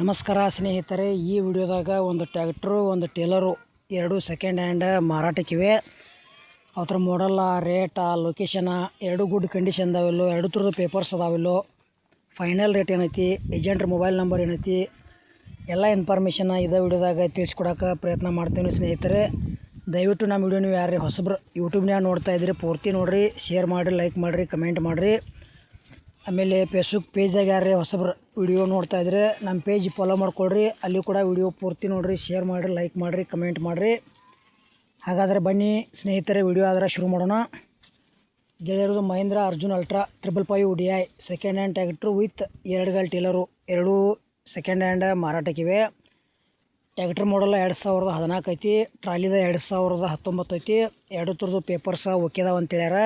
ನಮಸ್ಕಾರ ಸ್ನೇಹಿತರೆ, ಈ ವಿಡಿಯೋದಾಗ ಒಂದು ಟ್ರ್ಯಾಕ್ಟ್ರು ಒಂದು ಟೇಲರು ಎರಡು ಸೆಕೆಂಡ್ ಹ್ಯಾಂಡ್ ಮಾರಾಟಕ್ಕಿವೆ. ಅವತ್ರ ಮಾಡಲ್ಲ, ರೇಟ, ಲೊಕೇಶನ ಎರಡು ಗುಡ್ ಕಂಡೀಷನ್ ಅದಾವಿಲ್ಲೋ, ಎರಡು ಥರದ ಪೇಪರ್ಸ್ ಅದಾವಿಲ್ಲೋ, ಫೈನಲ್ ರೇಟ್ ಏನೈತಿ, ಏಜೆಂಟ್ರ ಮೊಬೈಲ್ ನಂಬರ್ ಏನೈತಿ, ಎಲ್ಲ ಇನ್ಫಾರ್ಮೇಷನ್ ಇದೇ ವಿಡಿಯೋದಾಗ ತಿಳಿಸ್ಕೊಡೋಕೆ ಪ್ರಯತ್ನ ಮಾಡ್ತೀನಿ. ಸ್ನೇಹಿತರೆ, ದಯವಿಟ್ಟು ನಮ್ಮ ವಿಡಿಯೋ ನೀವು ಯಾರೇ ಹೊಸಬ್ರು ಯೂಟ್ಯೂಬ್ನಾಗ ನೋಡ್ತಾ ಇದ್ದೀರಿ ಪೂರ್ತಿ ನೋಡಿರಿ, ಶೇರ್ ಮಾಡಿರಿ, ಲೈಕ್ ಮಾಡಿರಿ, ಕಮೆಂಟ್ ಮಾಡಿರಿ. ಆಮೇಲೆ ಫೇಸ್ಬುಕ್ ಪೇಜಾಗ ಯಾರೇ ಹೊಸಬ್ರು ವಿಡಿಯೋ ನೋಡ್ತಾ ಇದ್ರೆ ನಮ್ಮ ಪೇಜ್ ಫಾಲೋ ಮಾಡ್ಕೊಳ್ರಿ, ಅಲ್ಲಿ ಕೂಡ ವಿಡಿಯೋ ಪೂರ್ತಿ ನೋಡಿರಿ, ಶೇರ್ ಮಾಡಿರಿ, ಲೈಕ್ ಮಾಡಿರಿ, ಕಮೆಂಟ್ ಮಾಡಿರಿ. ಹಾಗಾದರೆ ಬನ್ನಿ ಸ್ನೇಹಿತರೆ, ವಿಡಿಯೋ ಆದರೆ ಶುರು ಮಾಡೋಣ. ಗೆಳೆಯರದು Mahindra Arjun ultra 555 DI second hand tractor with ಎರಡು ಗಾಲ್ ಟೇಲರು, ಎರಡೂ ಸೆಕೆಂಡ್ ಹ್ಯಾಂಡ್ ಮಾರಾಟಕ್ಕಿವೆ. ಟ್ರ್ಯಾಕ್ಟರ್ ಮಾಡಲ್ಲ 2014 ಐತಿ, ಟ್ರಾಲಿದ 2019 ಐತಿ. ಎರಡು ಥರದ್ದು ಪೇಪರ್ಸ ಓಕೆದಾವ ಅಂತೇಳ್ಯಾರ.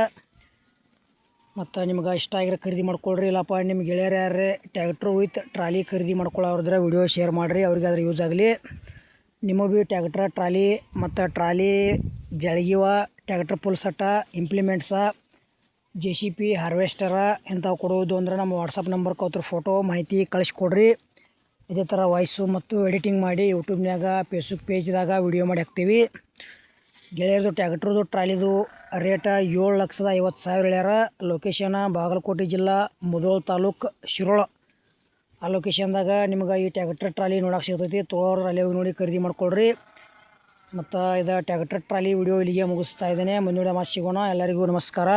ಮತ್ತು ನಿಮ್ಗೆ ಇಷ್ಟ ಆಗಿರೋ ಖರೀದಿ ಮಾಡ್ಕೊಳ್ರಿ. ಇಲ್ಲಪ್ಪ ನಿಮ್ಮ ಗೆಳೆಯರು ಯಾರೇ ಟ್ರ್ಯಾಕ್ಟ್ರು ವಿತ್ ಟ್ರಾಲಿ ಖರೀದಿ ಮಾಡ್ಕೊಳ್ಳೋರಿದ್ರೆ ವಿಡಿಯೋ ಶೇರ್ ಮಾಡಿರಿ, ಅವ್ರಿಗೆ ಅದ್ರ ಯೂಸ್ ಆಗಲಿ. ನಿಮಗೆ ಭೀ ಟ್ರ್ಯಾಕ್ಟ್ರ, ಟ್ರಾಲಿ ಮತ್ತು ಟ್ರಾಲಿ ಜಳಗಿವ, ಟ್ರ್ಯಾಕ್ಟ್ರ್ ಫುಲ್ ಸಟ್ಟ, ಇಂಪ್ಲಿಮೆಂಟ್ಸ, JCB, ಹಾರ್ವೆಸ್ಟರ ಇಂಥವು ಕೊಡುವುದು ಅಂದ್ರೆ ನಮ್ಮ ವಾಟ್ಸಪ್ ನಂಬರ್ಗೆ ಅವ್ರ ಫೋಟೋ ಮಾಹಿತಿ ಕಳಿಸ್ಕೊಡ್ರಿ. ಇದೇ ಥರ ವಾಯ್ಸು ಮತ್ತು ಎಡಿಟಿಂಗ್ ಮಾಡಿ ಯೂಟ್ಯೂಬ್ನಾಗ ಫೇಸ್ಬುಕ್ ಪೇಜ್ದಾಗ ವಿಡಿಯೋ ಮಾಡಿ ಹಾಕ್ತೀವಿ. ಗೆಳೆಯರದು ಟ್ರ್ಯಾಕ್ಟ್ರದು ಟ್ರಾಲಿದು ರೇಟ 7,50,000 ಹೇಳ್ಯಾರ. ಲೊಕೇಶನ ಬಾಗಲಕೋಟೆ ಜಿಲ್ಲಾ ಮುಧೋಳ ತಾಲೂಕು ಶಿರೋಳ. ಆ ಲೊಕೇಶನ್ದಾಗ ನಿಮ್ಗೆ ಈ ಟ್ರ್ಯಾಕ್ಟರ್ ಟ್ರಾಲಿ ನೋಡೋಕೆ ಸಿಗ್ತೈತಿ. ತೊಗೊಳೋರು ಅಲ್ಲಿ ಹೋಗಿ ನೋಡಿ ಖರೀದಿ ಮಾಡ್ಕೊಳ್ರಿ. ಮತ್ತು ಇದು ಟ್ರ್ಯಾಕ್ಟರ್ ಟ್ರಾಲಿ ವಿಡಿಯೋ ಇಲ್ಲಿಗೆ ಮುಗಿಸ್ತಾ ಇದ್ದೇನೆ. ಮುಂದಿನ ಮಾತು ಸಿಗೋಣ. ಎಲ್ಲರಿಗೂ ನಮಸ್ಕಾರ.